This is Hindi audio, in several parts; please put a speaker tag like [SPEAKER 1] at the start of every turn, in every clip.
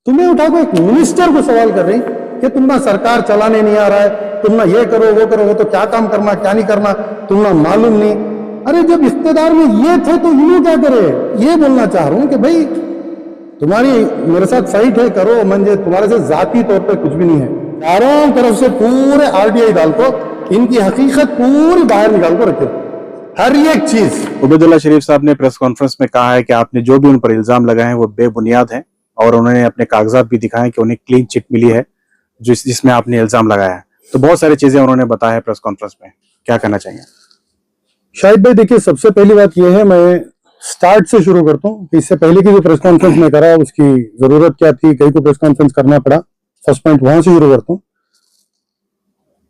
[SPEAKER 1] तुम्हें उठा को एक मिनिस्टर को सवाल कर रही कि तुम ना सरकार चलाने नहीं आ रहा है, तुम ना ये करो वो करो, वो तो क्या काम करना क्या नहीं करना तुम ना मालूम नहीं। अरे जब इख्तियार में ये थे तो इन्हों क्या करे। ये बोलना चाह रहा हूं कि भाई तुम्हारी मेरे साथ फाइट है करो, मंजे तुम्हारे से जाती तौर पे कुछ भी नहीं है। चारों तरफ से पूरे आरटीआई डाल को इनकी हकीकत पूरी बाहर निकाल को रखे, हर एक चीज।
[SPEAKER 2] उबैदुल्लाह शरीफ साहब ने प्रेस कॉन्फ्रेंस में कहा है कि आपने जो भी उन पर इल्जाम लगाए हैं वो बेबुनियाद हैं, और उन्होंने अपने कागजात भी दिखाए कि उन्हें क्लीन चिट मिली है जिसमें आपने इल्जाम लगाया है। तो बहुत सारी चीजें उन्होंने बताया है प्रेस कॉन्फ्रेंस में, क्या कहना चाहिए?
[SPEAKER 1] शाहिद भाई देखिए, सबसे पहली बात यह है, मैं स्टार्ट से शुरू करता हूँ कि इससे पहले की जो प्रेस कॉन्फ्रेंस में करा उसकी जरूरत क्या थी, कहीं को प्रेस कॉन्फ्रेंस करना पड़ा। फर्स्ट पॉइंट वहां से शुरू करता हूँ,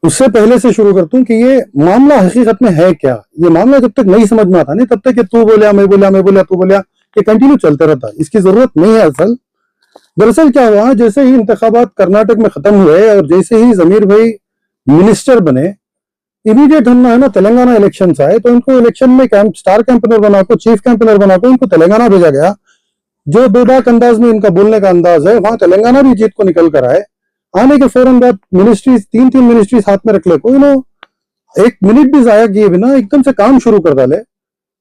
[SPEAKER 1] उससे पहले से शुरू करता हूँ कि ये मामला हकीकत में है क्या। ये मामला जब तक नहीं समझ में आता नहीं तब तक कि तू बोलिया मैं बोलिया मैं बोलिया तू बोलिया, ये कंटिन्यू चलते रहता। इसकी जरूरत नहीं है। दरअसल क्या हुआ, जैसे ही इंतखाबात कर्नाटक में खत्म हुए और जैसे ही जमीर भाई मिनिस्टर बने, इमीडिएट हम है ना तेलंगाना इलेक्शन आए, तो इनको इलेक्शन में स्टार कैंपेनर बनाकर चीफ कैंपेनर बनाकर इनको तेलंगाना भेजा गया। जो बेबाक अंदाज में इनका बोलने का अंदाज है, वहां तेलंगाना भी जीत को निकल कर आए। आने के फौरन बाद मिनिस्ट्रीज तीन मिनिस्ट्रीज हाथ में रख ले को एक मिनट भी जाया किए बिना एकदम से काम शुरू कर डाले।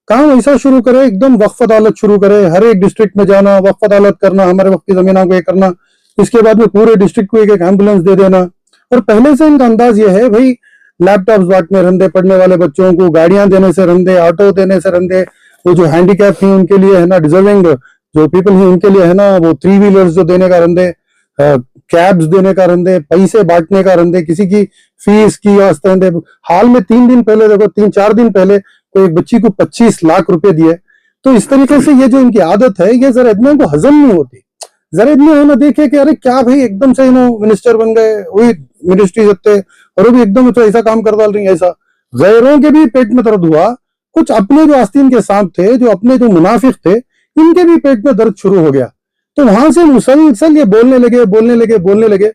[SPEAKER 1] काम ऐसा शुरू करे, एकदम वक्फ अदालत शुरू करे, हर एक डिस्ट्रिक्ट में जाना, वक्फ अदालत करना, हमारे वक्त की जमीनों को ये करना, इसके बाद में पूरे डिस्ट्रिक्ट को एक एम्बुलेंस दे देना। और पहले से इनका अंदाज ये है भाई, लैपटॉप्स बांटने रंदे, पढ़ने वाले बच्चों को गाड़ियां देने से रंदे, ऑटो देने से रंदे, वो जो हैंडीकैप थी उनके लिए है ना, डिजर्विंग जो पीपल ही उनके लिए है ना, वो 3 व्हीलर्स जो देने का रंदे, कैब्स देने का रंदे, पैसे बांटने का रंदे, किसी की फीस की वास्ते रंदे। हाल में 3 दिन पहले देखो, 3-4 दिन पहले तो एक बच्ची को 25 लाख रुपए दिए। तो इस तरीके से ये जो इनकी आदत है, ये जरा इतने को हजम नहीं होती। जरा इतने ना देखे कि अरे क्या भाई एकदम से मिनिस्टर बन गए, वही मिनिस्ट्री सकते और वो भी एकदम तो ऐसा काम कर डाल रही है। ऐसा गैरों के भी पेट में दर्द हुआ, कुछ अपने जो आस्तीन के सांप थे, जो अपने जो मुनाफिक थे, इनके भी पेट में दर्द शुरू हो गया। तो वहां से मुसलसल ये बोलने लगे।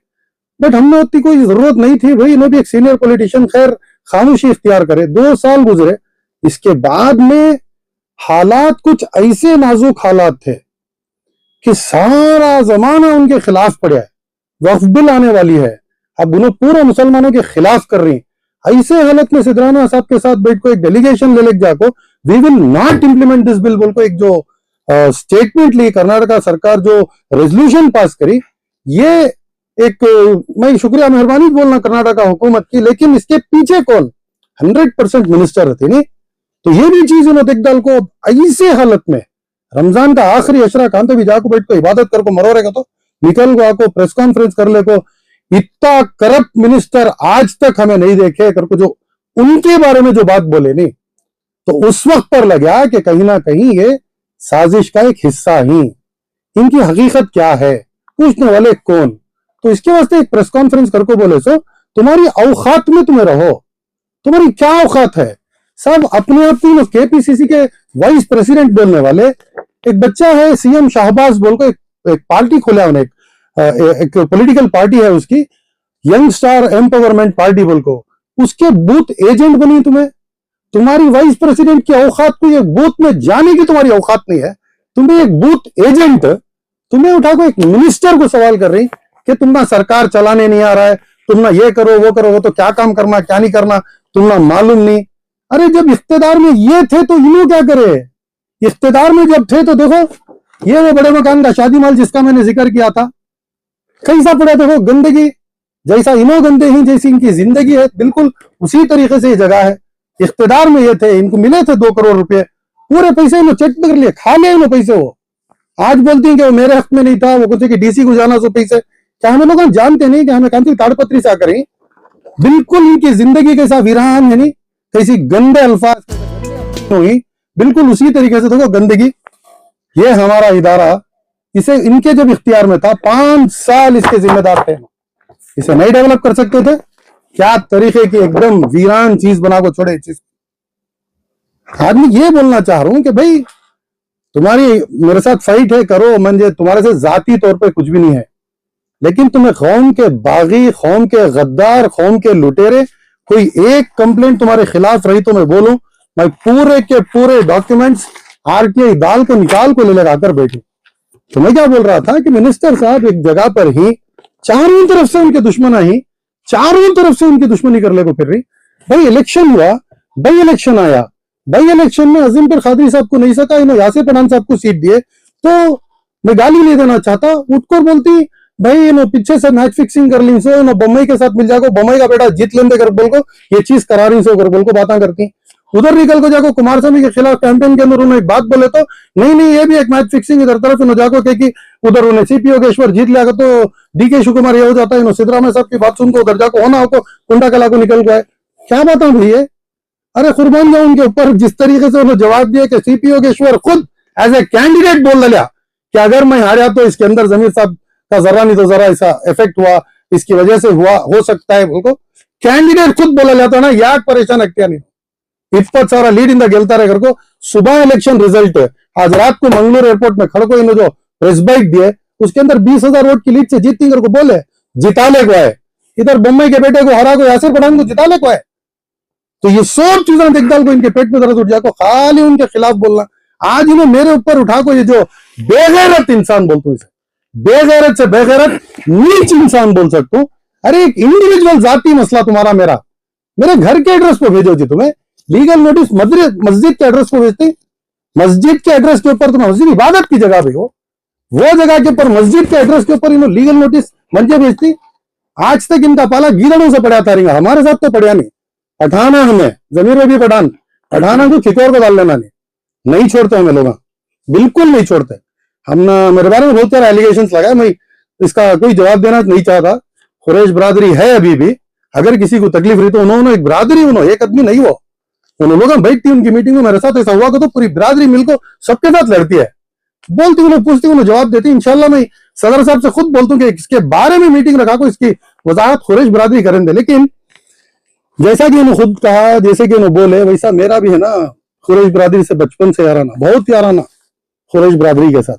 [SPEAKER 1] बट हमने उतनी कोई जरूरत नहीं थी भाई, इन्हें भी एक सीनियर पॉलिटिशियन खैर खामोशी इख्तियार करे। 2 साल गुजरे, इसके बाद में हालात कुछ ऐसे नाजुक हालात थे कि सारा जमाना उनके खिलाफ पड़ा है। वक्फ बिल आने वाली है, अब उन्हें पूरे मुसलमानों के खिलाफ कर रही। ऐसे हालत में सिद्राना साहब के साथ बैठ को एक डेलीगेशन ले जाको, we will not implement this bill बोल को एक जो स्टेटमेंट ली कर्नाटका सरकार, जो रेजोल्यूशन पास करी, ये एक मैं शुक्रिया मेहरबानी बोलना कर्नाटका हुकूमत की। लेकिन इसके पीछे कौन 100% मिनिस्टर रहते नहीं। तो ये भी चीज उन्होंने देख डाल को ऐसे हालत में रमजान का आखिरी अशरा कांते भी जाको बैठ को इबादत कर को मरोरेगा, तो निकल को आको प्रेस कॉन्फ्रेंस कर ले को। इतना करप्ट मिनिस्टर आज तक हमें नहीं देखे कर को, जो उनके बारे में जो बात बोले नहीं, तो उस वक्त पर लगा कि कहीं ना कहीं ये साजिश का एक हिस्सा ही। इनकी हकीकत क्या है, पूछने वाले कौन। तो इसके वास्ते एक प्रेस कॉन्फ्रेंस करके बोले सो तुम्हारी औकात में तुम्हें रहो, तुम्हारी क्या औकात है। सब अपने आप को केपीसीसी के वाइस प्रेसिडेंट बोलने वाले, एक बच्चा है सीएम शाहबाज बोल को, एक पार्टी खोला उन्हें, एक पॉलिटिकल पार्टी है उसकी, यंग स्टार एम्पावरमेंट पार्टी बोल को, उसके बूथ एजेंट बनी तुम्हें। तुम्हारी वाइस प्रेसिडेंट की औकात को एक बूथ में जाने की तुम्हारी औकात नहीं है, तुम्हें एक बूथ एजेंट, तुम्हें उठा को एक मिनिस्टर को सवाल कर रही कि तुम ना सरकार चलाने नहीं आ रहा है, तुम ना ये करो वो करो, वो तो क्या काम करना क्या नहीं करना तुम ना मालूम नहीं। अरे जब इख्तियार में ये थे तो इन्हों क्या करे। इख्तियार में जब थे तो देखो, ये वो बड़े मकान का शादी माल जिसका मैंने जिक्र किया था, कैसा पड़ा देखो, गंदगी जैसा इन्हों गंदे ही जैसी इनकी जिंदगी है, बिल्कुल उसी तरीके से ये जगह है। इख्तियार में ये थे, इनको मिले थे 2 करोड़ रुपए, पूरे पैसे इन्होंने चेक कर लिए, खा लिए इन्होंने पैसे। वो आज बोलती हैं कि वो मेरे हक में नहीं था, वो कहते कि डीसी को जाना सो पैसे। क्या हमें लोग जानते नहीं कि हमें कांति ताड़पत्री से आकर बिल्कुल इनकी जिंदगी कैसा वीरान है, नहीं कैसी गंदे अल्फाज हुई, बिल्कुल उसी तरीके से देखो गंदगी। ये हमारा इदारा, इसे इनके जब इख्तियार में था 5 साल इसके जिम्मेदार थे, इसे नहीं डेवलप कर सकते थे। क्या तरीके की एकदम वीरान चीज बना को छोड़े चीज। आदमी ये बोलना चाह रहा हूं कि भाई तुम्हारी मेरे साथ फाइट है करो, मंजे तुम्हारे से जाती तौर पे कुछ भी नहीं है, लेकिन तुम्हें कौम के बागी, कौम के गद्दार, कौम के लुटेरे, कोई एक कंप्लेंट तुम्हारे खिलाफ रही तो मैं बोलूं, मैं पूरे के पूरे डॉक्यूमेंट्स आरटीआई दाल को निकाल को ले लगाकर बैठू। तो मैं क्या बोल रहा था कि मिनिस्टर साहब एक जगह पर ही चारों तरफ से उनके दुश्मन ही चारों तरफ से उनकी दुश्मनी कर ले को फिर रही। भाई इलेक्शन हुआ, भाई इलेक्शन आया, भाई इलेक्शन में अजीम पर खादरी साहब को नहीं सका, इन्होंने यासिर पठान साहब को सीट दिए, तो मैं गाली नहीं देना चाहता, उठकर बोलती भाई इन्हों पीछे से मैच फिक्सिंग कर ली सो, इन्हों बम्बई के साथ मिल जाको, बम्बई का बेटा जीत लेंदे कर बोल को ये चीज करा रही सो कर बोल को बातें करती। उधर निकल को जाको कुमार स्वामी के खिलाफ कैंपेन के अंदर उन्होंने एक बात बोले तो नहीं नहीं ये भी एक मैच फिक्सिंग इधर तरफ इन्हों जाको कि उधर उन्हें सीपी योगेश्वर जीत लिया तो डीके शिवकुमार ये हो जाता है, सिद्धरामैया साहब की बात सुनको उधर जाको होना हो कुंडा कला को निकल गए। क्या बात है भैया, अरे कुर्बान जाओ उनके ऊपर। जिस तरीके से उन्होंने जवाब दिया कि सीपी योगेश्वर खुद एज ए कैंडिडेट बोल लिया कि अगर मैं हारा तो इसके अंदर जमीर साहब का जरा नहीं तो जरा ऐसा इफेक्ट हुआ, इसकी वजह से हुआ हो सकता है बोल को कैंडिडेट खुद बोला जाता है ना, याद परेशान अक्तिया नहीं इतना सारा लीड इन गेलता रहे को। सुबह इलेक्शन रिजल्ट है, आज रात को मंगलूर एयरपोर्ट में खड़को इन्होंने जो प्रेस बाइट दिए उसके अंदर 20,000 वोट की लीड से जीतती को बोले जिता ले को है, इधर बम्बई के बेटे को हरा को यासिर पठान को जिता ले को है। तो ये सब चीजें देखदाल को इनके पेट में दर्द उठ जाए, खाली उनके खिलाफ बोलना। आज इन्हें मेरे ऊपर उठा को ये जो बेगैरत इंसान बोलते हूँ, बेगैरत से बेगैरत नीच इंसान बोल सकता हूँ। अरे एक इंडिविजुअल जाति मसला तुम्हारा मेरे घर के एड्रेस पे भेजो जी, तुम्हें लीगल नोटिस मस्जिद के एड्रेस पे भेजती, मस्जिद के एड्रेस के ऊपर तुम्हें मस्जिद इबादत की जगह भी हो, वो जगह के ऊपर मस्जिद के एड्रेस के ऊपर इन्होंने लीगल नोटिस मंजे भेजती। आज तक इनका पाला गीदड़ों से पड़ा था, हमारे साथ तो पड़ा नहीं। पठाना हमें जमीर में भी पठाना को खितौर को डाल लेना नहीं छोड़ते हमें लोग, बिल्कुल नहीं छोड़ते। हम मेरे बारे में बहुत सारे एलिगेशन लगाए, मैं इसका कोई जवाब देना नहीं चाहता। कुरैश बरादरी है अभी भी, अगर किसी को तकलीफ रही तो उन्होंने एक बरादरी, उन्होंने एक आदमी नहीं वो, उन्होंने लोग बैठती उनकी मीटिंग में मेरे साथ ऐसा हुआ तो पूरी बरादरी मिलकर सबके साथ लड़ती है, बोलती उन्हें पूछती उन्हें जवाब देती। इंशाल्लाह मैं सदर साहब से खुद बोलता हूँ कि इसके बारे में मीटिंग रखा को इसकी वजाहत कुरैश बरादरी करेंगे। लेकिन जैसा कि उन्होंने खुद कहा, जैसे कि उन्होंने बोले, वैसा मेरा भी है ना कुरैश बरादरी से बचपन से याराना, बहुत याराना कुरैश बरादरी के साथ।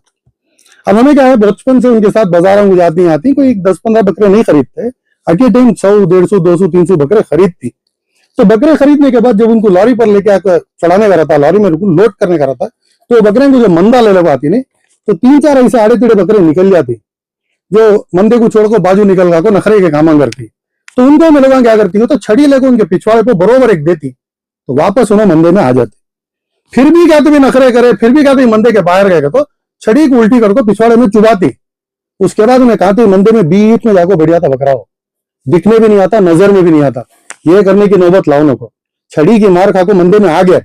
[SPEAKER 1] अब हमें क्या है, बचपन से उनके साथ बाजारों में जाती आती, कोई 10-15 बकरे नहीं खरीदते, अके टाइम 100, 150, 200, 300 बकरे खरीदती। तो बकरे खरीदने के बाद जब उनको लॉरी पर लेके आकर चढ़ाने का रहता, लॉरी में लोड करने का रहता, तो बकरे को जब मंदा ले लगाती नहीं तो 3-4 ऐसे आड़े टेढ़े बकरे निकल जाती, जो मंदे को छोड़कर बाजू निकल गा को नखरे के काम करती। तो उनको मैं लोग क्या करती हो, तो छड़ी लेकर उनके पिछवाड़े पर बरोबर एक देती, तो वापस उन्हें मंदे में आ जाती। फिर भी क्या तो भी नखरे करे, फिर भी क्या तो मंदे के बाहर गए तो छड़ी को उल्टी करके पिछवाड़े में चुबाती। उसके बाद उन्हें कहा मंदे में बीच में जाकर बढ़िया था बकरा हो, दिखने भी नहीं आता, नजर में भी नहीं आता, ये करने की नौबत लाओ नको, छड़ी की मार खाको मंदे में आ गया।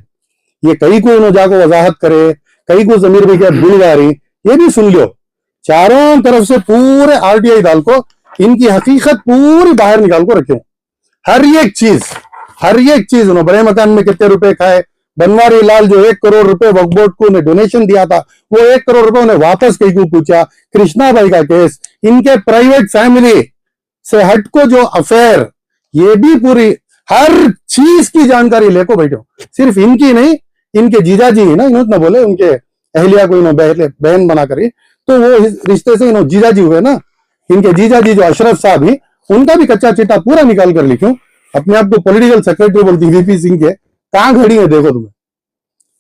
[SPEAKER 1] ये कई को इन्हों जाको वजाहत करे, कई को जमीर भी क्या भूल जा रही, ये भी सुन लो। चारों तरफ से पूरे आरटीआई डाल को इनकी हकीकत पूरी बाहर निकाल को रखे, हर एक चीज उन्होंने बड़े मकान में कितने रुपए खाए, बनवारी लाल जो 1 करोड़ रुपए वक्फ बोर्ड को उन्हें डोनेशन दिया था, वो 1 करोड़ रुपए उन्हें वापस कई को पूछा। कृष्णा भाई का केस, इनके प्राइवेट फैमिली से हट को जो अफेयर, ये भी पूरी हर चीज की जानकारी लेको बैठो। सिर्फ इनकी नहीं, इनके जीजा जी ना, इन्होंने बोले उनके अहलिया को इन्होंने बहन बना करी, तो वो रिश्ते से इन्होंने जीजा जी हुए ना। इनके जीजा जी जो अशरफ साहब ही, उनका भी कच्चा चिट्टा पूरा निकाल कर लिखूं। अपने आप को पॉलिटिकल सेक्रेटरी बोलती वीपी सिंह के, कहां खड़ी है देखो तुम्हें,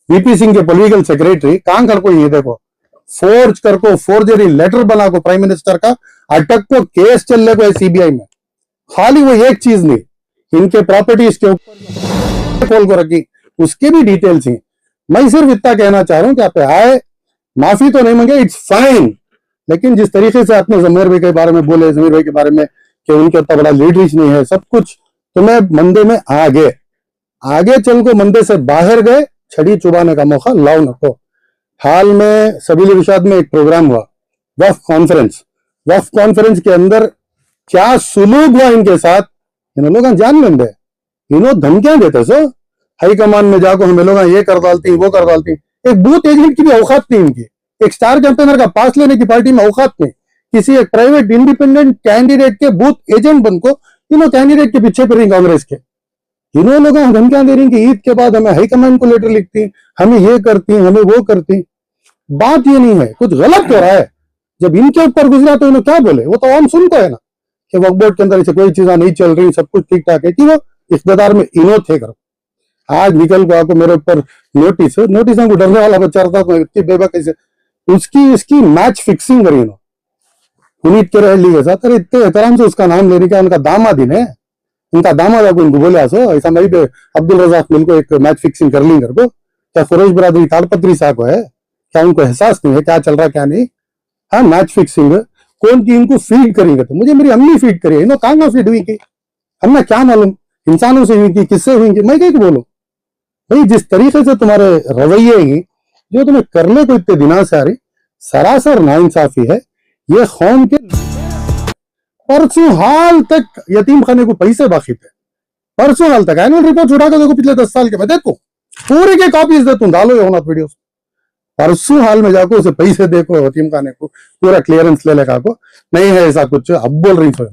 [SPEAKER 1] वीपी सिंह के पॉलिटिकल सेक्रेटरी कहां खड़ को ये देखो, फोर्ज कर को फोर्जरी लेटर बना को प्राइम मिनिस्टर का अटक को केस चल रहे को सीबीआई में। खाली वो एक चीज नहीं, इनके प्रॉपर्टीज के ऊपर खोल को रखी, उसके भी डिटेल्स हैं। मैं सिर्फ इतना कहना चाह रहा हूं कि आप आए, माफी तो नहीं मांगे, इट्स फाइन, लेकिन जिस तरीके से आपने जमीर भाई के बारे में बोले, जमीर भाई के बारे में कि उनके इतना बड़ा लीडरिश नहीं है, सब कुछ, तो मैं मंदे में आ गए, आगे चल को मंदे से बाहर गए, छड़ी चुबाने का मौका लाओ नको। हाल में सबील इरशाद में एक प्रोग्राम हुआ, वक्फ कॉन्फ्रेंस के अंदर क्या सुलूक हुआ इनके साथ, इन लोग जान लेंगे, इन्हों धमकियां देते सो हाईकमान में जाकर हमें लोग ये कर डालती, वो कर डालती। एक बूथ एजेंट की भी औकात नहीं इनकी, एक स्टार कैंपेनर का पास लेने की पार्टी में औकात नहीं, किसी एक प्राइवेट इंडिपेंडेंट कैंडिडेट के बूथ एजेंट बनको इन्हों कैंडिडेट के पीछे पड़ रही कांग्रेस के। इन्होंने लोग धमकियां दे रही कि ईद के बाद हमें हाईकमान को लेटर लिखती, हमें ये करती, हमें वो करती। बात ये नहीं है, कुछ गलत हो रहा है। जब इनके ऊपर गुजरा तो इन्होंने क्या बोले, वो तो आम सुनता है ना कि वक्फ बोर्ड के अंदर ऐसे कोई चीजें नहीं चल रही, सब कुछ ठीक ठाक है, कि वो इख्तियार में इनो थे करो। आज निकल को आपको मेरे ऊपर नोटिस को डरने वाला बच्चा रहता, तो इतनी बेबा कैसे उसकी इसकी मैच फिक्सिंग करी ना पुनीत के रहली के साथ। अरे इतने एहतराम से उसका नाम लेने का, उनका दामाद ही है, उनका दामाद आपको इनको बोले आसो ऐसा नहीं पे अब्दुल रजाक मिल को एक मैच फिक्सिंग कर ली कर को। क्या कुरैश बिरादरी ताड़पत्री सा को है क्या? उनको एहसास नहीं है क्या चल रहा क्या नहीं? हाँ मैच फिक्सिंग कौन की इनको फीड करेंगे? तो मुझे मेरी अम्मी फीड करी, इन्हों कहाँ फीड हुई की हमें क्या मालूम, इंसानों से हुई की किससे हुई की, मैं क्या बोलूं भाई? जिस तरीके से तुम्हारे रवैये ही जो तुम्हें करने को इतने दिनों से आ रही, सरासर नाइंसाफी है। ये कौम के परसों हाल तक यतीम खाने को पैसे बाकी थे, परसों हाल तक एनुअल रिपोर्ट उठा कर देखो पिछले 10 साल के, मैं देखो पूरे के कॉपीज देता हूँ, डालो ये वीडियो। परसों हाल में जाको उसे पैसे देखो यतीम खाने को, पूरा क्लियरेंस ले लेगा को नहीं है ऐसा कुछ। अब बोल रही थी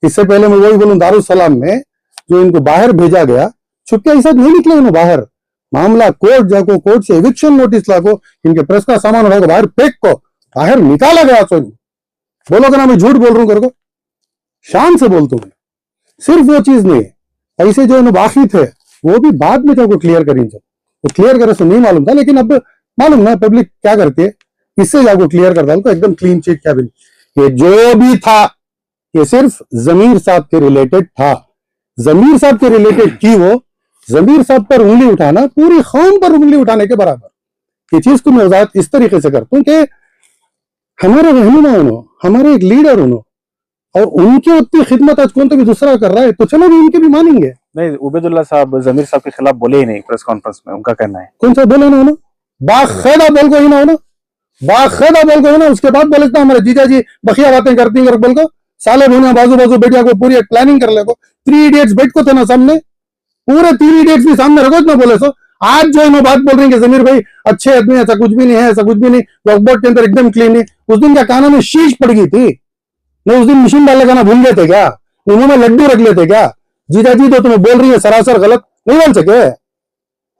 [SPEAKER 1] इससे पहले मैं वही बोलूं, दारुसलाम में जो इनको बाहर भेजा गया छुपके ऐसा नहीं निकले इन्हों बाहर, मामला कोर्ट जाको, कोर्ट से एविक्शन नोटिस लाको, इनके प्रेस का सामान उठाकर बाहर फेंक को बाहर निकाला गया। तो बोलो कि ना मैं झूठ बोल रहा हूं कर को, शान से बोलता हूं। सिर्फ वो चीज नहीं, पैसे जो इन्होंने बाकी थे वो भी बाद में जाको क्लियर करेंगे, तो क्लियर करे से नहीं मालूम था, लेकिन अब मालूम ना पब्लिक क्या करती है, इससे जाको क्लियर कर डाल को एकदम क्लीन चिट क्या भी। ये जो भी था ये सिर्फ जमीर साहब के रिलेटेड था, जमीर साहब के रिलेटेड की वो जमीर साहब पर उंगली उठाना पूरी कौम पर उंगली उठाने के बराबर। ये चीज को मैं वजाहत इस तरीके से करता हूं कि हमारे रहनुमा उन्हों, हमारे एक लीडर उन्हों, और उनकी उतनी खिदमत आज कौन तो भी दूसरा कर रहा है, तो चलो भी उनके भी मानेंगे।
[SPEAKER 2] नहीं, उबैदुल्ला साहब जमीर साहब के खिलाफ बोले ही नहीं प्रेस कॉन्फ्रेंस में, उनका कहना है।
[SPEAKER 1] कौन सा बोले ना उन्होंने, बाखैदा बोल को ही ना उन्होंने, बाखैदा बोल को ना, उसके बाद बोले था हमारे जीजा जी बखिया बातें करती हैं बोल को, साले भूना बाजू बाजू बैठिया को पूरी एक प्लानिंग कर ले को, 3 इडियट्स बैठ को थे ना सामने, पूरे 3 इडियट्स भी सामने रखो ना बोले सो। आज जो इन्होंने बात बोल रही है कि जमीर भाई अच्छे आदमी, ऐसा कुछ भी नहीं है, ऐसा कुछ भी नहीं, वक्फ बोर्ड के अंदर एकदम क्लीन है, उस दिन क्या कानों में शीश पड़ गई थी? नहीं उस दिन मशीन डालने का ना भूल गए थे क्या? मुंह में लड्डू रख लेते क्या? जीजा जी तो तुम्हें बोल रही है सरासर गलत नहीं बोल सके?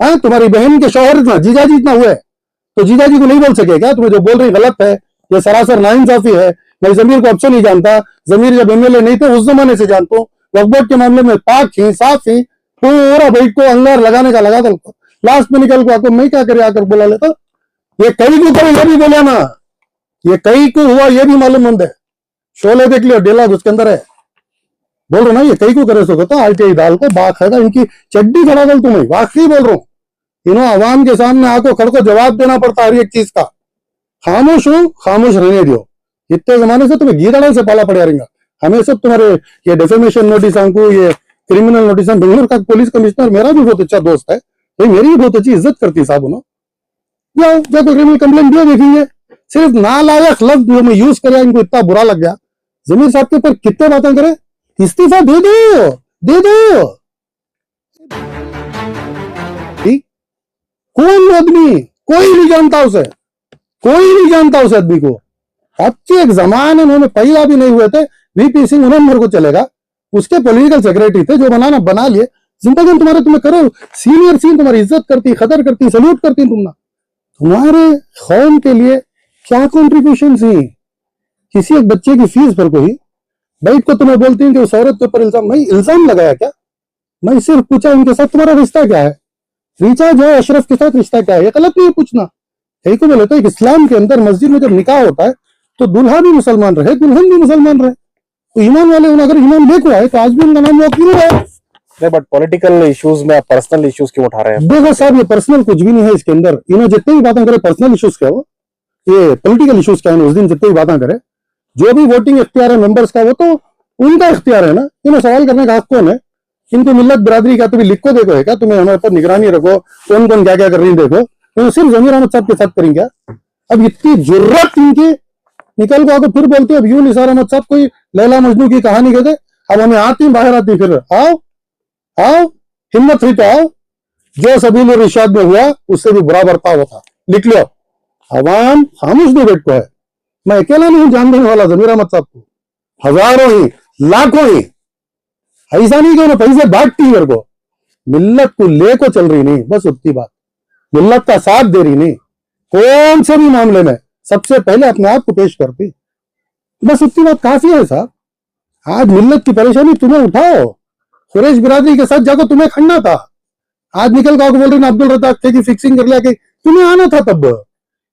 [SPEAKER 1] हाँ तुम्हारी बहन के शौहर इतना जीजा जी इतना हुए तो जीजा जी को नहीं बोल सके क्या? तुम्हें जो बोल रही गलत है, ये सरासर नाइंसाफी है। मैं जमीर को अब से नहीं जानता, जमीर जब एमएलए नहीं थे उस जमाने से जानता हूँ, वक्फ बोर्ड के मामले में पाक ही साफ ही, पूरा बैठ को अंगार लगाने का लगा दल को, लास्ट में निकल को आकर मैं क्या करे आकर बोला लेता, ये कई को करे ये भी बोला ना, ये कई को हुआ ये भी मालूम है। शोले देख लियो डायलॉग उसके अंदर है, बोल रहा ना ये कई को करे सो तो आरटीआई दाल को बाकायदा इनकी चड्डी खड़ा दल तुम्हें, वाकई बोल रहा हूँ। इन्हों आवाम के सामने आको खड़ को जवाब देना पड़ता हर एक चीज का। खामोश हो, खामोश रहने दो, इतने जमाने से तुम्हें गीदड़ा से पाला पड़ा रहेगा। हमें सब तुम्हारे ये डिफेमेशन नोटिस को, ये क्रिमिनल नोटिस, बेंगलोर का पुलिस कमिश्नर मेरा भी बहुत अच्छा दोस्त है, तो मेरी भी बहुत अच्छी इज्जत करती साहब उन्होंने, जाओ तो क्रिमिनल कंप्लेंट दिया देखेंगे, सिर्फ नालायक लफ्ज जो मैं यूज कर इनको इतना बुरा लग गया। जमीर साहब के ऊपर कितने बातें करे, इस्तीफा दे दो, दे दो। कौन आदमी, कोई नहीं जानता उसे, कोई नहीं जानता उस आदमी को। अब के एक जमाने में पैदा भी नहीं हुए थे, वीपी सिंह उन्होंने को चलेगा, उसके पॉलिटिकल सेक्रेटरी थे, जो बनाना बना लिए, जिंदगी तुम्हें करो, सीनियर सीन तुम्हारी इज्जत करती, कदर करती, सल्यूट करती, तुम्हारे कौम के लिए क्या कॉन्ट्रीब्यूशन थी? किसी एक बच्चे की फीस पर कोई बैठ को तुम्हें बोलती है कि उस औरत के ऊपर इल्जाम, मैं इल्जाम लगाया क्या? मैं सिर्फ पूछा उनके साथ तुम्हारा रिश्ता क्या है, रीचा जो है अशरफ के साथ रिश्ता क्या है, ये गलत नहीं पूछना। यही को बोले तो इस्लाम के अंदर मस्जिद में जब निकाह होता है तो दूल्हा भी मुसलमान रहे, दुल्हन भी मुसलमान रहे, तो ईमान वाले अगर ईमान देखो आए तो आज भी उनका नाम वकील है।
[SPEAKER 2] बट पॉलिटिकल इश्यूज में पर्सनल इश्यूज क्यों उठा रहे हैं?
[SPEAKER 1] देखो साहब ये पर्सनल कुछ भी नहीं है इसके अंदर, इन्हें जितने भी बातें करे पर्सनल इश्यूज क्या, वो ये पॉलिटिकल इश्यूज क्या है, उस दिन जितने भी बातें करे, जो भी वोटिंग इख्तियार है मेंबर्स का वो तो उनका इख्तियार है ना, इन्हें सवाल करने का हक कौन है? इनको मिल्लत बिरादरी का तुम्हें लिख को देखो है क्या, तुम्हें हमारे पर निगरानी रखो, कौन कौन क्या क्या कर रही है देखो, तो सिर्फ जमीर अहमद साहब के साथ करेंगे क्या? अब इतनी जरूरत इनकी निकल को आकर फिर बोलते अब यूं निसार अहमद साहब कोई लैला मजनू की कहानी कहते, अब हमें आती बाहर आती, फिर आओ आओ हिम्मत हुई तो आओ, जो सबील इरशाद में हुआ उससे भी बुरा बर्ताव होता, लिख लो। अवाम खामोश नहीं बैठ को है, मैं अकेला नहीं जानने वाला जमीर अहमद साहब को, हजारों ही लाखों ही, ऐसा नहीं कि उन्हें पैसे बांटती मेरे को, मिल्लत को लेको चल रही नहीं, बस उतनी बात, मिल्लत का साथ दे रही नहीं, कौन से भी मामले में सबसे पहले अपने आप को पेश करती, बस उतनी बात काफी है साहब। आज मिल्लत की परेशानी तुम्हें उठाओ, कुरैश बिरादरी के साथ जाकर तुम्हें खड़ना था, आज निकल कर बोल रही ना अब्दुल रज़ाक की फिक्सिंग कर लिया कि तुम्हें आना था, तब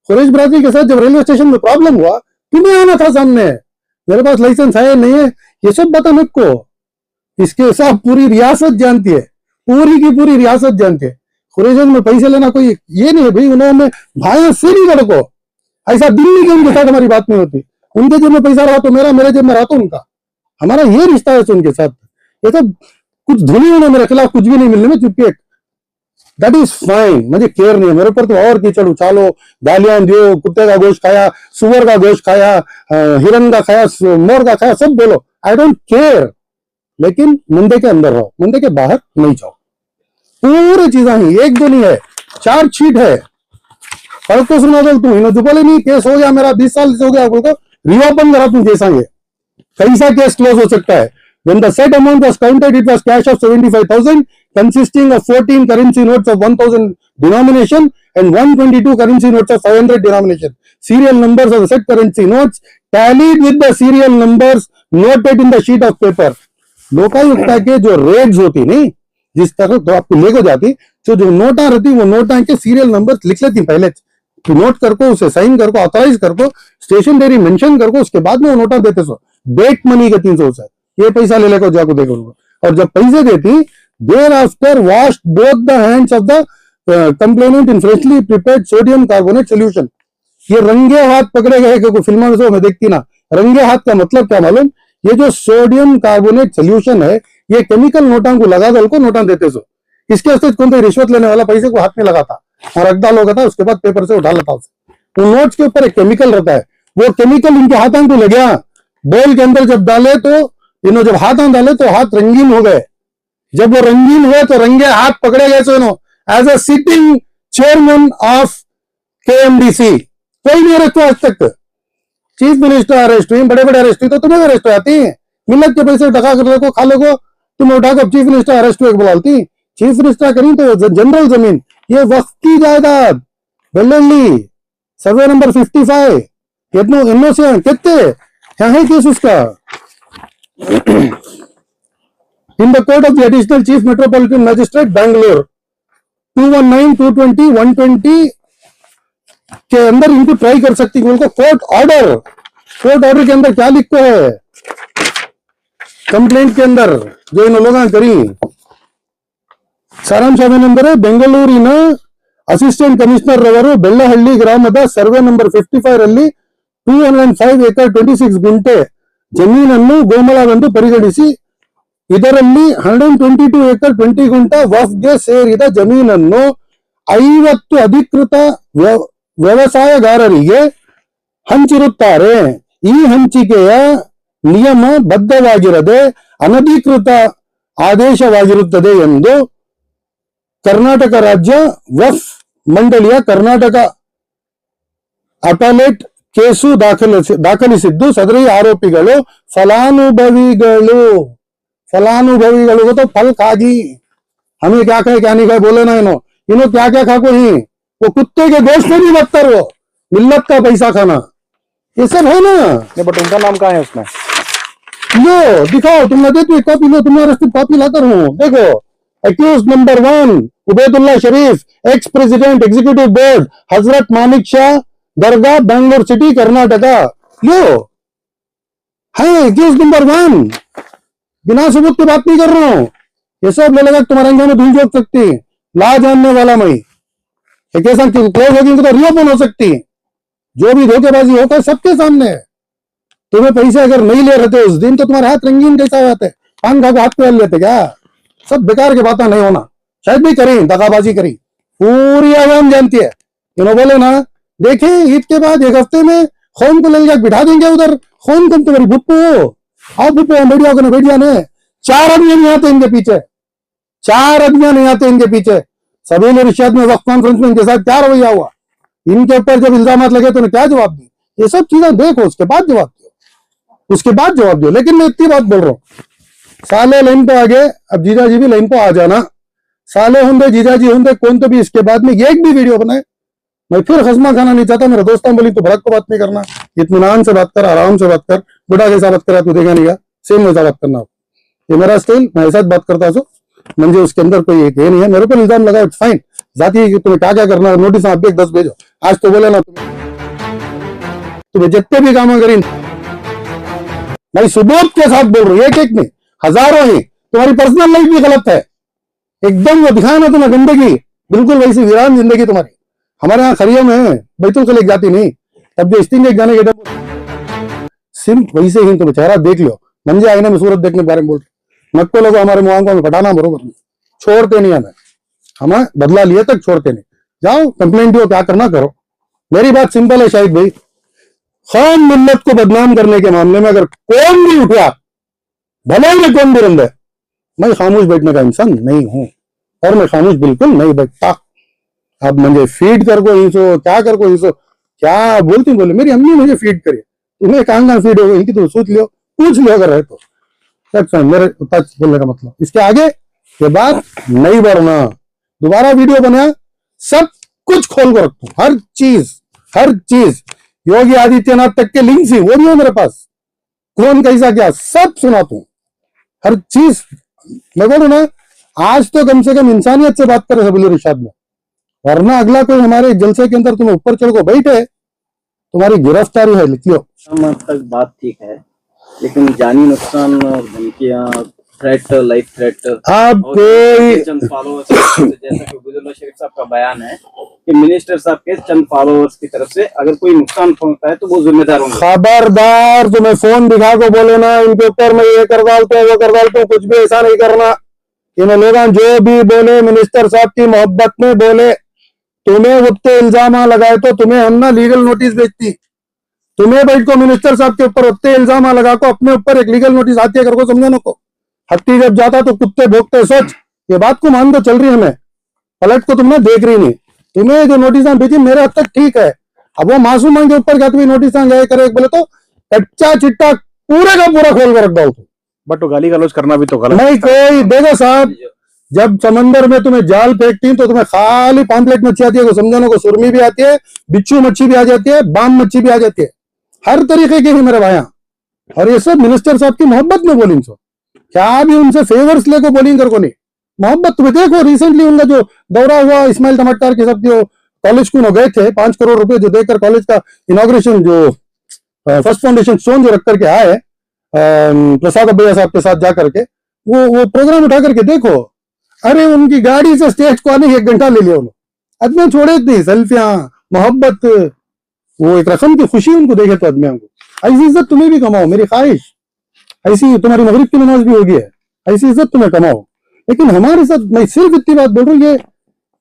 [SPEAKER 1] कुरैश बरादरी के साथ जब रेलवे स्टेशन में प्रॉब्लम हुआ, तुम्हें आना था सामने, मेरे पास लाइसेंस है नहीं है, ये सब बता मेरे को। इसके साथ पूरी रियासत जानती है, पूरी की पूरी रियासत जानती है। कुरैश में पैसे लेना कोई ये नहीं है भाई, उन्होंने भाई से नहीं लड़को, ऐसा दिल्ली के उनके साथ हमारी बात नहीं होती। उनके जेब में पैसा रहा तो मेरा, मेरे जेब में रहा तो उनका, हमारा ये रिश्ता है उनके साथ। ये सब कुछ धुनी होना, मेरे खिलाफ कुछ भी नहीं मिलने में चुपके, दैट इज फाइन, मुझे केयर नहीं है। मेरे ऊपर तो और कीचड़ उछालो, गालियां दियो, कुत्ते का गोश्त खाया, सुअर का गोश्त खाया, हिरन का खाया, मोर का खाया, सब बोलो, आई डोंट केयर। लेकिन मंदे के अंदर रहो, मंदे के बाहर नहीं जाओ। पूरी चीजें ही, एक दो नहीं है, चार्जशीट है। कल को सुना बोल तू इन्होंने बोले नहीं केस हो गया मेरा 20 साल से हो गया, बोल को रिओपन करा तुम केस आएंगे, कैसा केस क्लोज हो सकता है। When the said amount was counted, it was cash of 75,000 consisting of 14 currency notes of 1,000 denomination and 122 currency notes of 500 denomination. Serial numbers of the said currency notes tallied with the serial numbers noted in the sheet of paper. Lokayukta के जो रेड्स होती नहीं, जिस तरह तो आपको लेको जाती, तो जो नोटा रहती वो नोटा के सीरियल नंबर लिख लेती पहले, तो नोट करको उसे साइन करको ऑथराइज करको स्टेशन डेरी मेंशन करको, उसके बाद में वो नोटा देते सो बेट मनी के 300 से ये पैसा ले लेको जाको देखो। और जब पैसे देती, there after washed both the hands of the complainant in freshly prepared sodium carbonate solution. ये रंगे हाथ पकड़े गए, क्योंकि फिल्मों में तो मैं देखती ना, रंगे हाथ का मतलब क्या मालूम, ये जो सोडियम कार्बोनेट सोल्यूशन है, ये केमिकल नोटा को लगा दल को नोटा देते सो। इसके वास्ते कौन तो रिश्वत लेने वाला पैसे को हाथ में लगाता और रख डाल होगा था, उसके बाद पेपर से उठा लेता उसे। वो नोट्स के ऊपर एक केमिकल रहता है, वो केमिकल इनके हाथों को लग गया, बोल के अंदर जब डाले तो इन्हों जब हाथ डाले तो हाथ रंगीन हो गए। जब वो रंगीन हुए तो रंगे हाथ पकड़े गए so as a sitting chairman of KMDC. कोई नहीं अरेस्ट हुआ आज तक। चीफ मिनिस्टर अरेस्ट हुई, बड़े बड़े अरेस्ट हुई, तो तुम्हें अरेस्ट हो जाती है। मिलत के पैसे ढका कर को खा लो, तुम उठाकर चीफ मिनिस्टर अरेस्ट हुए बोलती। चीफ मिनिस्टर करी तो जनरल जमीन, ये वक्त की जायदाद वेल्ली सर्वे नंबर 55 एनओसी कितने यहाँ है केस उसका। In the court of the additional chief metropolitan magistrate Bangalore 219, 220, 120 के अंदर इनको ट्राई कर सकती है। उनको कोर्ट ऑर्डर के अंदर क्या लिखो है कंप्लेंट के अंदर जो इन लोगों ने करी, ಸಾರಾಂಶ ಏನೆಂದರೆ ಬೆಂಗಳೂರಿನ ಅಸಿಸ್ಟೆಂಟ್ ಕಮಿಷನರ್ ರವರು ಬೆಳ್ಳಹಳ್ಳಿ ಗ್ರಾಮದ ಸರ್ವೆ ನಂಬರ್ 55 ರಲ್ಲಿ 205 ಎಕರ್ 26 ಗುಂಟೆ ಜಮೀನನ್ನು ಗೋಮಲವೆಂದು ಪರಿಗಣಿಸಿ ಇದರಲ್ಲಿ 122 ಎಕರ್ 20 ಗುಂಟ ವಫ್ಗೆ ಸೇರಿದ ಜಮೀನನ್ನು 50 ಅಧಿಕೃತ ವ್ಯವಸಾಯಗಾರರಿಗೆ ಹಂಚಿರುತ್ತಾರೆ. ಈ ಹಂಚಿಕೆಯ ನಿಯಮ ಬದ್ಧವಾಗಿರದೆ ಅನಧಿಕೃತ ಆದೇಶವಾಗಿರುತ್ತದೆ ಎಂದು ಕರ್ನಾಟಕ ರಾಜ್ಯ ವಫ್ ಮಂಡಳಿಯ ಕರ್ನಾಟಕ ಅಪಲೇಟ್ ಕೇಸು ದಾಖಲಿಸಿದ್ದು ಸದರಿ ಆರೋಪಿಗಳು फलानुभविಗಳು तो फल खागी, हमें क्या कहे क्या नहीं कहे बोले ना इन्हों क्या क्या खाको ही, वो कुत्ते के गोश्त में भी बदतर हो, मिल्लत का पैसा खाना, ये सब है ना।
[SPEAKER 2] बट उनका नाम कहाँ है उसमें?
[SPEAKER 1] लो दिखाओ, तुमने देखो कॉपी लो, तुम्हारे कॉपी लाकर हूँ। देखो एक्यूज नंबर 1 उबैदुल्ला शरीफ, एक्स प्रेसिडेंट एग्जीक्यूटिव बोर्ड, हजरत मानिक शाह दरगाह, बैंगलोर सिटी, कर्नाटका। लो है एक्यूज नंबर 1, बिना सबूत की बात नहीं कर रहा हूं। ये सब ले लगा तुम्हारे अंदर में धूल झोंक सकती, ला जानने वाला मैं। केस क्लोज होगी तो रिओपन हो सकती, जो भी धोखेबाजी होता है सबके सामने। तुम्हें पैसे अगर नहीं ले रहे थे उस दिन तो तुम्हारे हाथ रंगीन कैसा जाते, पान खा को हाथ पे लेते क्या? सब बेकार की बातें नहीं होना, शायद भी करी दगाबाजी करी, पूरी आवाम जानती है। इन्होंने बोले ना, देखे ईद के बाद एक हफ्ते में खून को ले जाकर बिठा देंगे उधर, खून तुम तुम्हारी भुप्पू हो, आओ भुप्पू बैठ जाओ बैठ जाने। 4 आदमी नहीं आते इनके पीछे, 4 आदमी नहीं आते इनके पीछे। सभी ने रिश्वत में वक्त कॉन्फ्रेंस में इनके साथ क्या रवैया हुआ, इनके ऊपर जब इल्जाम लगे तो क्या जवाब दी, ये सब चीजें देखो, उसके बाद जवाब दो। लेकिन मैं इतनी बात बोल रहा हूँ, साले लाइन पे आ गए, अब जीजा जी भी लाइन पे आ जाना। साले होंगे जीजा जी होंगे कौन तो भी इसके बाद में एक भी वीडियो बनाए, मैं फिर खसमा खाना नहीं चाहता। मेरे दोस्तों बोली तो भड़क को बात नहीं करना, इत्मीनान से बात कर, आराम से बात कर, बुढ़ा जैसा बात करा तू देखा नहीं, सेम वैसा बात करना। ये मेरा स्टाइल, मैं ऐसा बात करता हूँ, मुझे उसके अंदर कोई एक ये नहीं है। मेरे को इल्जाम लगा, फाइन, जाती है कि तुम्हें क्या क्या करना है, नोटिस आप भी 10 भेजो। आज तो बोले ना तुम्हें तुम्हें जितने भी काम करें, मैं सुबोध के साथ बोल रहा हूँ, एक एक नहीं, हजारों ही। तुम्हारी पर्सनल लाइफ भी गलत है एकदम, वो दिखाया ना तुम्हें गंदगी, बिल्कुल वैसी वीरान जिंदगी तुम्हारी। हमारे यहाँ खरिया में बैतुल से लेके जाती नहीं, तब जो स्टिंग जाने के सिर्फ वैसे ही तुम्हें चेहरा देख लो, मंजे आईने में सूरत देखने के बारे में बोल रहे, नक्को लोगों हमारे मुआंकों में पटाना बरोबर नहीं, छोड़ते नहीं हमें बदला लिए तक छोड़ते नहीं। जाओ कंप्लेंट दो, क्या करना करो। मेरी बात सिंपल है शाहिद भाई, खान मिल्लत को बदनाम करने के मामले में अगर कौन भी उठा, भले ही कौन भी रंग है, मैं खामोश बैठने का इंसान नहीं हूं, और मैं खामोश बिल्कुल नहीं बैठता। अब मुझे फीड कर को हिंसो, क्या कर को हिंसो, क्या बोलती बोले, मेरी अम्मी मुझे फीड करे, तुम्हें कहां फीड होगा इनकी, तो सोच लियो, पूछ लियो अगर है तो। मेरे टच बोलने का मतलब, इसके आगे ये बात नहीं बढ़ना। दोबारा वीडियो बना, सब कुछ खोल कर रखू, हर चीज योगी आदित्यनाथ तक के लिंक्स ही वो भी है मेरे पास, कौन कैसा क्या सब सुनाता हूं, हर चीज। मैं बोलू ना, आज तो कम से कम इंसानियत से बात करे सबुल इरशाद में, वरना अगला कोई हमारे जलसे के अंदर तुम्हें ऊपर चढ़ को बैठे, तुम्हारी गिरफ्तारी है, लिख लो।
[SPEAKER 3] तक बात ठीक है, लेकिन जानी नुकसान, धमकियां, थ्रेट, लाइफ थ्रेट,
[SPEAKER 1] आप कोई
[SPEAKER 3] चंद फॉलोअर्स, जैसा कि उबैदुल्लाह शरीफ साहब का बयान है कि मिनिस्टर साहब के चंद फॉलोअर्स की तरफ से अगर कोई नुकसान पहुंचता है तो वो जिम्मेदार होंगे।
[SPEAKER 1] खबरदार, तुम्हें फोन दिखा को बोले ना इनके ऊपर मैं ये कर डालता हूँ वो कर डालता हूँ, कुछ भी ऐसा नहीं करना। इन लोगों जो भी बोले मिनिस्टर साहब की मोहब्बत में बोले, तुम्हें उतने इल्जाम लगाए तो तुम्हें हम ना लीगल नोटिस भेजती, तुम्हें बैठ को मिनिस्टर साहब के ऊपर उतने इल्जाम लगा को अपने ऊपर एक लीगल नोटिस आती है, कर को समझाने को। हत्ती जब जाता तो कुत्ते भोगते, सोच ये बात को मान तो चल रही हमें, पलट को तुमने देख रही नहीं। तुम्हें जो नोटिस भेजी मेरे हद तक ठीक है, अब वो मासूम के ऊपर क्या तुम्हें नोटिस गए करे बोले तो कच्चा चिट्टा पूरे का पूरा खोल कर रख दो।
[SPEAKER 2] बट वो गाली गलौज करना भी तो गलत
[SPEAKER 1] नहीं कोई देखो साहब, जब समंदर में तुम्हें जाल फेंकती तो तुम्हें खाली पाम्पलेट मच्छी आती है, समझाने को सुरमी भी आती है, बिच्छू मच्छी भी आ जाती है, बाम मच्छी भी आ जाती है, हर तरीके की है मेरे भाइया। और ये सब मिनिस्टर साहब की मोहब्बत में बोलिंग, सो क्या भी उनसे फेवर्स लेको बोलिंग कर को नहीं, मोहब्बत। तुम्हें देखो रिसेंटली उनका जो दौरा हुआ इस्माइल टमाटर के सब जो कॉलेज को गए थे, 5 करोड़ रुपए जो देकर कॉलेज का इनॉग्रेशन जो फर्स्ट फाउंडेशन स्टोन जो रख करके आए प्रसाद अब्बैया साहब के साथ जाकर के, वो प्रोग्राम उठा करके देखो, अरे उनकी गाड़ी से स्टेज को आने 1 घंटा ले लिया उन्होंने, आदमी छोड़े थी सेल्फियां, मोहब्बत, वो एक रकम की खुशी उनको देखे तो आदमियों को। ऐसी इज्जत तुम्हें भी कमाओ, मेरी ख्वाहिश ऐसी, तुम्हारी मगरिब की नमाज भी होगी है, ऐसी इज्जत तुम्हें कमाओ। लेकिन हमारे साथ मैं सिर्फ इतनी बात बोल रहा हूँ,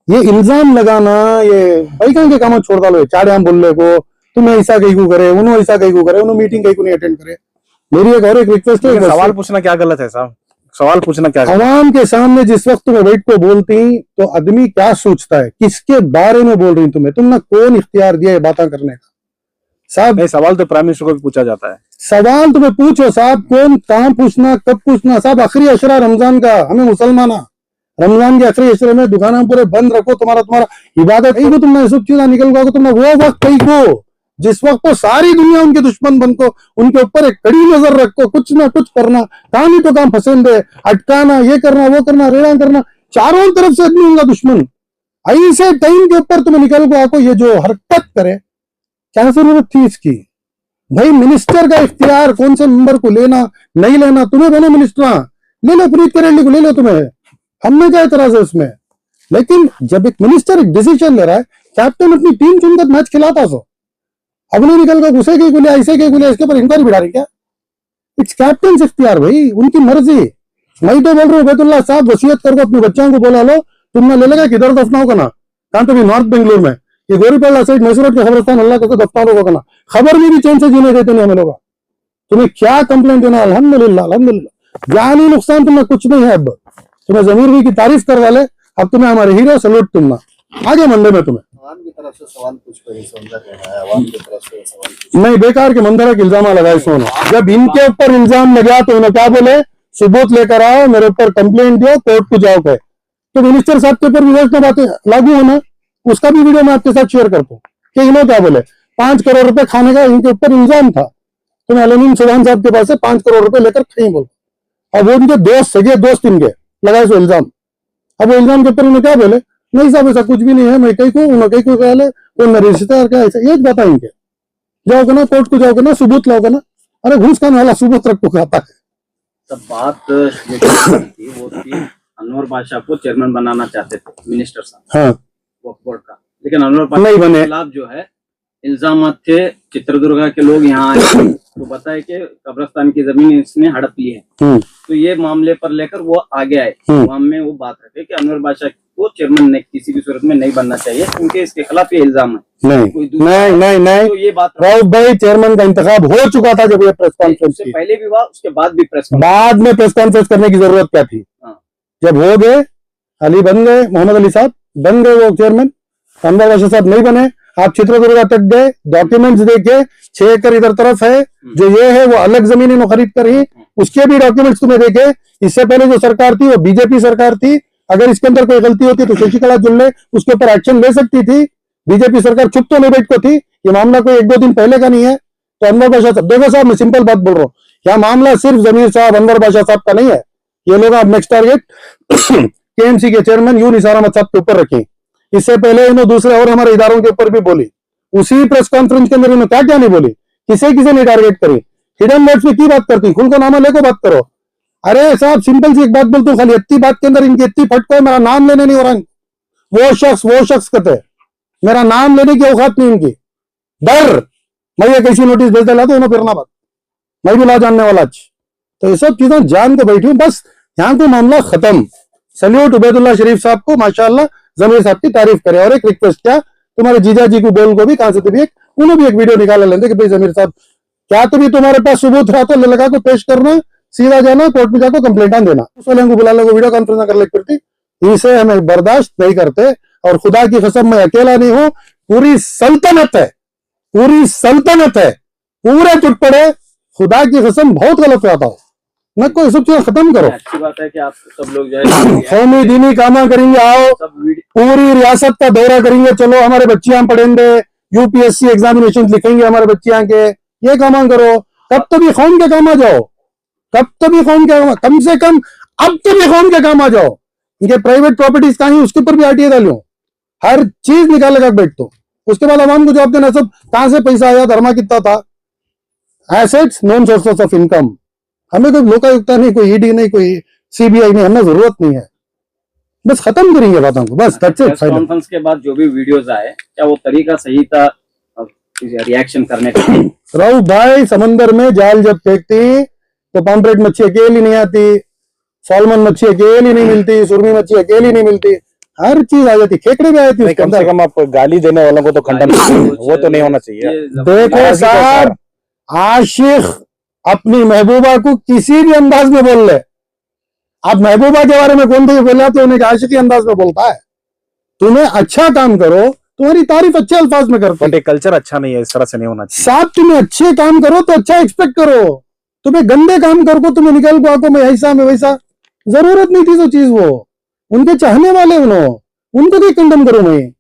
[SPEAKER 1] ये इल्जाम लगाना, ये भाई कहीं के काम छोड़ डालो, चार आम बोलने को, तुम्हें ऐसा कहीं को करे, उन्होंने ऐसा कहीं को करे, उन्होंने मीटिंग कहीं को नहीं अटेंड करे। मेरी एक और एक रिक्वेस्ट है,
[SPEAKER 2] सवाल पूछना क्या गलत है साहब, सवाल पूछना क्या?
[SPEAKER 1] आवाम के सामने जिस वक्त तुम्हें बैठ को बोलती तो आदमी क्या सोचता है, किसके बारे में बोल रही तुम्हें, तुमने कौन इख्तियार दिया ये बातें करने का? साहब
[SPEAKER 2] सवाल तो प्राइम मिनिस्टर को भी पूछा जाता है,
[SPEAKER 1] सवाल तुम्हें पूछो साहब, कौन कहां पूछना कब पूछना। साहब आखिरी अशरा रमजान का, हमें मुसलमाना रमजान के आखिरी अशरे में दुकान पूरे बंद रखो, तुम्हारा इबादत कहीं को तुमने सब चीजें निकल गया, तुमने वो वक्त कहीं को जिस वक्त को सारी दुनिया उनके दुश्मन बन को, उनके ऊपर एक कड़ी नजर रखो, कुछ ना कुछ करना, काम ही तो काम फसें दे, अटकाना, ये करना वो करना, रेड़ा करना, चारों तरफ से आदमी उनका दुश्मन। ऐसे टाइम के ऊपर तुम्हें निकल को आको ये जो हरकत करे, क्या जरूरत थी इसकी? भाई मिनिस्टर का इख्तियार कौन से मेंबर को लेना नहीं लेना, तुम्हें बनो मिनिस्टर, ले लो, प्रीत करेली को ले लो, तुम्हें हमने क्या एतराज है उसमें। लेकिन जब एक मिनिस्टर एक डिसीजन ले रहा है, कैप्टन अपनी टीम चुनकर मैच खिलाता सो, अब नहीं निकल कर घुसे के गुलिया ऐसे के गुलिया, इसके ऊपर इंक्वायरी बिठा रही क्या? इट्स कैप्टन इख्तियार भाई, उनकी मर्जी। मैं तो बोल रहा हूँ उबैदुल्लाह साहब वसीयत करके अपने बच्चों को बोला लो, तुमने ले लेगा किधर दफनाओ का ना, कहां तो भी नॉर्थ बेंगलुरु में, ये गोरीपाड़ा साइड मैसूर के खबरस्तान अल्लाह को दफ्तारों का ना, खबर में भी चैन से जीने देते नहीं हमें लोग। तुम्हें क्या कंप्लेंट देना? अल्हम्दुलिल्लाह अल्हम्दुलिल्लाह, जानी नुकसान तुम्हें कुछ नहीं है। अब तुम्हें जमीर भी की तारीफ करवा ले, अब तुम्हें हमारे हीरो सलूट, तुम ना आगे मंडे में तुम्हें
[SPEAKER 3] आवाम की तरफ से सवाल कुछ नहीं समझा कहना है, आवाम की तरफ से सवाल
[SPEAKER 1] नहीं, बेकार के मंदरा के इल्जाम लगाए सोना। जब इनके ऊपर इल्जाम लगा तो इन्होंने क्या बोले, सबूत लेकर आओ, मेरे ऊपर कंप्लेंट दो, कोर्ट को जाओ। तो मिनिस्टर साहब के ऊपर विवेचना बातें लागू होना, उसका भी वीडियो मैं आपके साथ शेयर करता हूँ कि इन्होंने क्या बोले। 5 करोड़ रुपए खाने का इनके ऊपर इल्जाम था, तो मैं अलमीन सुभान साहब के पास से 5 करोड़ रुपए लेकर खाई बोल, अब वो उनके दोस्त सगे दोस्त इनके लगाए सो इल्जाम। अब वो इल्जाम के ऊपर उन्होंने क्या बोले, नहीं साहब ऐसा कुछ भी नहीं है, मैं कहीं को उन्होंने कहीं को कह ले, वो मेरे रिश्तेदार का ऐसा, एक बात है इनके, जाओगे ना कोर्ट को, जाओगे ना सबूत लाओगे ना, अरे घूस खाने वाला सबूत रख को खाता है।
[SPEAKER 3] तब बात जो थी वो थी अनवर बादशाह को चेयरमैन बनाना चाहते थे मिनिस्टर साहब
[SPEAKER 1] हाँ
[SPEAKER 3] वक्फ बोर्ड का, लेकिन अनवर बादशाह
[SPEAKER 1] नहीं बने।
[SPEAKER 3] के खिलाफ जो है इल्जाम थे, चित्रदुर्गा के लोग यहाँ आए तो बताए कि कब्रिस्तान की जमीन इसने हड़प ली है, तो ये मामले पर लेकर वो आगे आए, वहां में वो बात रखे कि अनवर बादशाह को चेयरमैन ने किसी भी सूरत में नहीं बनना चाहिए क्योंकि इसके खिलाफ ये इल्जाम है।
[SPEAKER 1] नहीं
[SPEAKER 3] कोई दूसरा
[SPEAKER 1] नहीं नहीं नहीं
[SPEAKER 3] तो ये बात
[SPEAKER 1] राउफ भाई, चेयरमैन का इंतखाब हो चुका था जब ये प्रेस कॉन्फ्रेंस
[SPEAKER 3] उससे
[SPEAKER 1] की,
[SPEAKER 3] पहले भी हुआ, उसके बाद भी प्रेस
[SPEAKER 1] बाद में प्रेस कॉन्फ्रेंस करने की जरूरत क्या थी?
[SPEAKER 3] हाँ।
[SPEAKER 1] जब हो गए, अली बन गए, मोहम्मद अली साहब बन गए वो चेयरमैन, अनवर बादशाह साहब नहीं बने। आप चित्रदुर्गा तक गए, डॉक्यूमेंट्स देखे, 6 एकड़ इधर तरफ है, जो ये है वो अलग जमीन इन्होंने खरीद कर ही, उसके भी डॉक्यूमेंट्स तुम्हें देखे। इससे पहले जो सरकार थी वो बीजेपी सरकार थी, अगर इसके अंदर कोई गलती होती तो शशिकला जुल्ले उसके ऊपर एक्शन ले सकती थी। बीजेपी सरकार चुप तो नहीं बैठ को थी, ये मामला कोई 1-2 दिन पहले का नहीं है। तो अनवर बादशाह साहब, देखो साहब मैं सिंपल बात बोल रहा हूँ, यहाँ मामला सिर्फ जमीर साहब अनवर बादशाह साहब का नहीं है। ये लोग आप नेक्स्ट टारगेट केएमसी के चेयरमैन यू निसार अहमद साहब के ऊपर रखें। इससे पहले इन्होंने दूसरे और हमारे इदारों के ऊपर भी बोली, उसी प्रेस कॉन्फ्रेंस के अंदर इन्होंने क्या क्या नहीं बोली, किसे किसे नहीं टारगेट करी, हिडन वर्ड्स में की बात करती, खुल को नामा लेको बात करो। अरे साहब सिंपल सी एक बात बोलता हूँ, खाली इतनी बात के अंदर इनकी इतनी फटको है, मेरा नाम लेने नहीं हो रहा, वो शख्स कहते हैं, मेरा नाम लेने की औकात नहीं इनकी, डर मैं ये कैसी नोटिस भेज दिला तो उन्हें फिरना बात, मैं भी ला जानने वाला आज। तो ये सब चीजें जान के बैठी हूँ, बस यहाँ को मामला खत्म। सल्यूट उबैदुल्ला शरीफ साहब को, माशाल्लाह जमीर साहब की तारीफ करे। और एक रिक्वेस्ट, क्या तुम्हारे जीजा जी को बोल को भी कहां से भी उन्हें भी एक वीडियो निकाला लेंगे कि भाई जमीर साहब क्या तो भी तुम्हारे पास सबूत रहा तो लगा को पेश करना, सीधा जाना कोर्ट में जाकर कंप्लेंट देना, उस वाले को बुला लो, वीडियो कॉन्फ्रेंस कर ले करती, इसे हमें बर्दाश्त नहीं करते। और खुदा की कसम मैं अकेला नहीं हूं, पूरी सल्तनत है, पूरी सल्तनत है, पूरे चुट पड़े, खुदा की कसम बहुत गलत आता हो न, कोई सब चीजें खत्म करो।
[SPEAKER 3] अच्छी बात है कि आप सब लोग जो है
[SPEAKER 1] कौमी दीनी कामा करेंगे, आओ
[SPEAKER 3] सब
[SPEAKER 1] पूरी रियासत का दौरा करेंगे, चलो हमारे बच्चे यहाँ पढ़ेंगे, यूपीएससी एग्जामिनेशन लिखेंगे हमारे बच्चे यहाँ के, ये कामा करो, तब तो भी कौम के काम आ जाओ, तब तो भी कौम के कम से कम अब तो भी कौम के काम आ जाओ। इनके प्राइवेट प्रॉपर्टीज कहाँ है उसके ऊपर भी आरटीआई डालो, हर चीज निकाल लगा बैठ दो, उसके बाद आवाम को जवाब देना सब कहां से पैसा आया, धर्मा कितना था, assets non sources of income. हमें कोई लोकायुक्ता नहीं, कोई ईडी नहीं, कोई सीबीआई नहीं, हमें जरूरत नहीं है, बस खत्म करेंगे बातों को, बस
[SPEAKER 3] प्रेस कॉन्फ्रेंस के बाद जो भी वीडियोस आए क्या वो तरीका सही था रिएक्शन करने का?
[SPEAKER 1] राउफ भाई, समंदर में जाल जब फेंकती तो पॉम्फ्रेट मच्छी अकेली नहीं आती, सॉलमन मच्छी अकेली नहीं मिलती, सुरमी मच्छी अकेली नहीं मिलती, हर चीज आ जाती, खेकड़े भी आती।
[SPEAKER 2] कम से कम आप गाली देने वालों को तो खंडन, वो तो नहीं होना चाहिए।
[SPEAKER 1] देखो साहब, आशिक अपनी महबूबा को किसी भी अंदाज में बोल ले, आप महबूबा के बारे में कौन भी बोला तो उन्हें आशिकी अंदाज में बोलता है। तुम्हें अच्छा काम करो, तुम्हारी तारीफ अच्छे अल्फाज में करते हैं,
[SPEAKER 2] कल्चर अच्छा नहीं है, इस तरह से नहीं होना चाहिए।
[SPEAKER 1] साहब तुम्हें अच्छे काम करो तो अच्छा एक्सपेक्ट करो, तुम्हें गंदे काम करो तुम्हें निकल को आको मैं ऐसा मैं वैसा, जरूरत नहीं थी वो चीज, वो उनके चाहने वाले उनको भी कंडम करो, मैं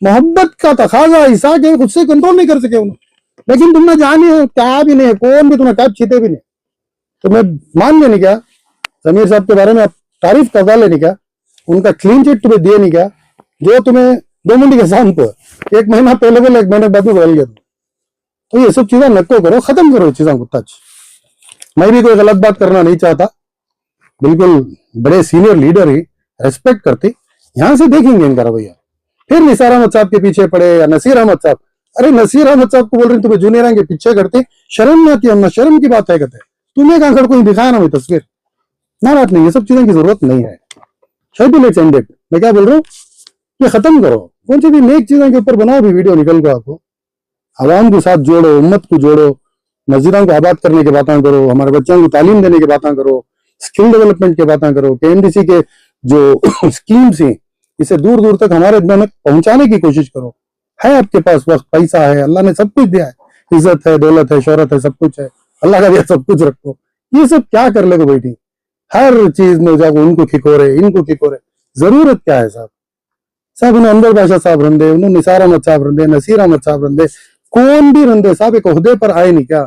[SPEAKER 1] मोहब्बत का तकाजा ऐसा कि खुद से कंट्रोल नहीं कर सके उन्होंने, लेकिन तुमने जाने क्या भी नहीं, कौन भी तुम्हें क्या छीते भी नहीं, तुम्हें मान लेनी क्या जमीर साहब के बारे में आप तारीफ करवा लेनी क्या, उनका क्लीन चिट तुम्हें दिए नहीं क्या, जो तुम्हें 2 मिनट के शाम को 1 महीना पहले बोले 1 महीने बाद में बदल गया। तो ये सब चीजें नको करो, खत्म करो चीजों को टच। मैं भी कोई गलत बात करना नहीं चाहता, बिल्कुल बड़े सीनियर लीडर ही रेस्पेक्ट करती, यहां से देखेंगे इनका रवैया। फिर निसार अहमद साहब के पीछे पड़े या नसीर अहमद साहब, अरे नसीर अहमद साहब को बोल रहे तुम्हें जूनियर के पीछे करते, शर्म नहीं आती, हम शर्म की बात है कहते, तुम्हें कहां कोई दिखाया ना वही तस्वीर, ना बात नहीं, ये सब चीजों की जरूरत नहीं है। एंडेड, मैं क्या बोल रहा हूँ, ये खत्म करो, कौन सी भी नेक चीजों के ऊपर बनाओ भी वीडियो निकल को, आपको आवाम के साथ जोड़ो, उम्मत को जोड़ो, मस्जिदों को आबाद करने की बातें करो, हमारे बच्चों को तालीम देने की बातें करो, स्किल डेवलपमेंट की बातें करो, केएमडीसी के जो स्कीम्स हैं इसे दूर दूर तक हमारे तक पहुंचाने की कोशिश करो। है आपके पास वक्त, पैसा है, अल्लाह ने सब कुछ दिया है, इज्जत है, दौलत है, शोहरत है, सब कुछ है, अल्लाह का दिया सब कुछ रखो, ये सब क्या कर लेगो बेटी, हर चीज में जाकर उनको खिकोरे इनको खिकोरे, जरूरत क्या है साहब? साहब उन्हें अनवर बादशाह साहब रंदे, उन्हें निसार अहमद साहब रंदे, नसीर अहमद साहब रंदे, कौन भी रंदे साहब एक ओहदे पर आए नहीं क्या,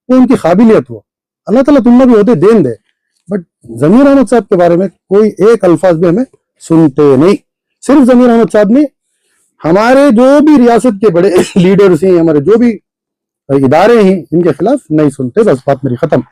[SPEAKER 1] वो उनकी काबिलियत हो, अल्लाह ताला तुमने भी ओहदे देन दे, बट जमीर अहमद साहब के बारे में कोई एक अल्फाज भी हमें सुनते नहीं। सिर्फ जमीर अहमद साहब ने, हमारे जो भी रियासत के बड़े लीडर्स हैं, हमारे जो भी इदारे ही इनके खिलाफ नहीं सुनते। बस बात मेरी खत्म।